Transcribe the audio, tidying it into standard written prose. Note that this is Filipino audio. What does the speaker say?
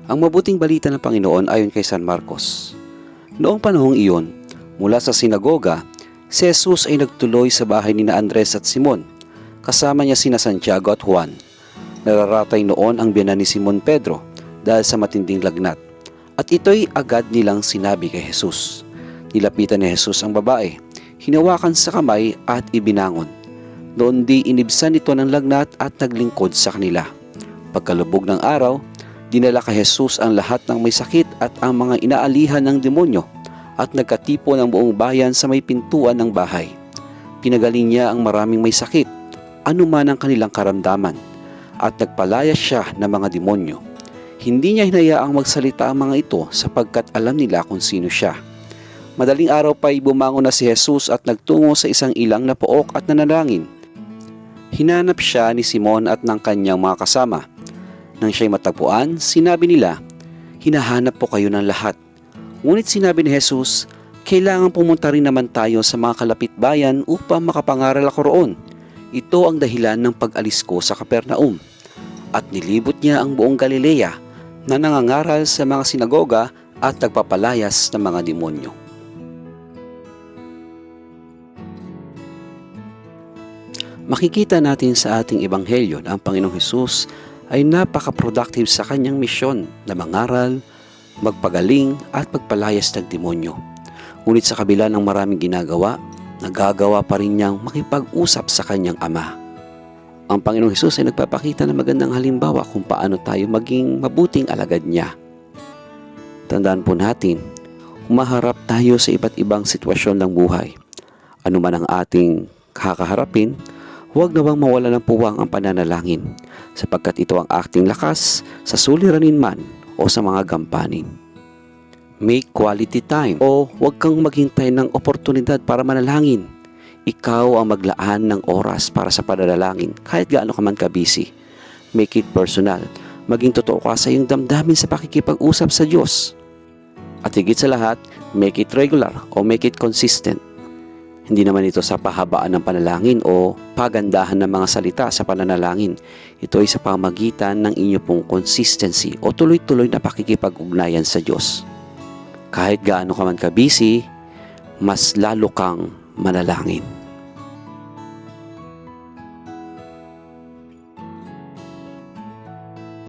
Ang mabuting balita ng Panginoon ayon kay San Marcos. Noong panahong iyon, mula sa sinagoga, si Jesus ay nagtuloy sa bahay ni Andres at Simon. Kasama niya sina Santiago at Juan. Nararatay noon ang biyanan ni Simon Pedro dahil sa matinding lagnat. At ito'y agad nilang sinabi kay Jesus. Nilapitan ni Jesus ang babae, hinawakan sa kamay at ibinangon. Noon di inibsan ito ng lagnat at naglingkod sa kanila. Pagkalubog ng araw, dinala kay Jesus ang lahat ng may sakit at ang mga inaalihan ng demonyo at nagkatipo ng buong bayan sa may pintuan ng bahay. Pinagaling niya ang maraming may sakit, anuman ang kanilang karamdaman, at nagpalayas siya ng mga demonyo. Hindi niya hinayaang magsalita ang mga ito sapagkat alam nila kung sino siya. Madaling araw pa'y bumangon na si Jesus at nagtungo sa isang ilang na pook at nanalangin. Hinanap siya ni Simon at ng kanyang mga kasama. Nang siya'y matagpuan, sinabi nila, "Hinahanap po kayo ng lahat." Ngunit sinabi ni Jesus, "Kailangan pumunta rin naman tayo sa mga kalapit bayan upang makapangaral ako roon. Ito ang dahilan ng pag-alis ko sa Capernaum." At nilibot niya ang buong Galilea na nangangaral sa mga sinagoga at nagpapalayas ng mga demonyo. Makikita natin sa ating ebanghelyo na ang Panginoong Hesus ay napaka-productive sa kanyang misyon na mangaral, magpagaling at magpalayas ng demonyo. Ngunit sa kabila ng maraming ginagawa, nagagawa pa rin niyang makipag-usap sa kanyang Ama. Ang Panginoong Hesus ay nagpapakita ng magandang halimbawa kung paano tayo maging mabuting alagad niya. Tandaan po natin, humaharap tayo sa iba't ibang sitwasyon ng buhay. Ano man ang ating kakaharapin, huwag nawang mawala ng puwang ang pananalangin, sapagkat ito ang ating lakas sa suliranin man o sa mga gampanin. Make quality time o huwag kang maghintay ng oportunidad para manalangin. Ikaw ang maglaan ng oras para sa pananalangin kahit gaano ka man ka-busy. Make it personal. Maging totoo ka sa iyong damdamin sa pakikipag-usap sa Diyos. At higit sa lahat, make it regular o make it consistent. Hindi naman ito sa pahabaan ng panalangin o pagandahan ng mga salita sa pananalangin. Ito ay sa pamagitan ng inyo pong consistency o tuloy-tuloy na pakikipag-ugnayan sa Diyos. Kahit gaano ka man ka-busy, mas lalo kang manalangin.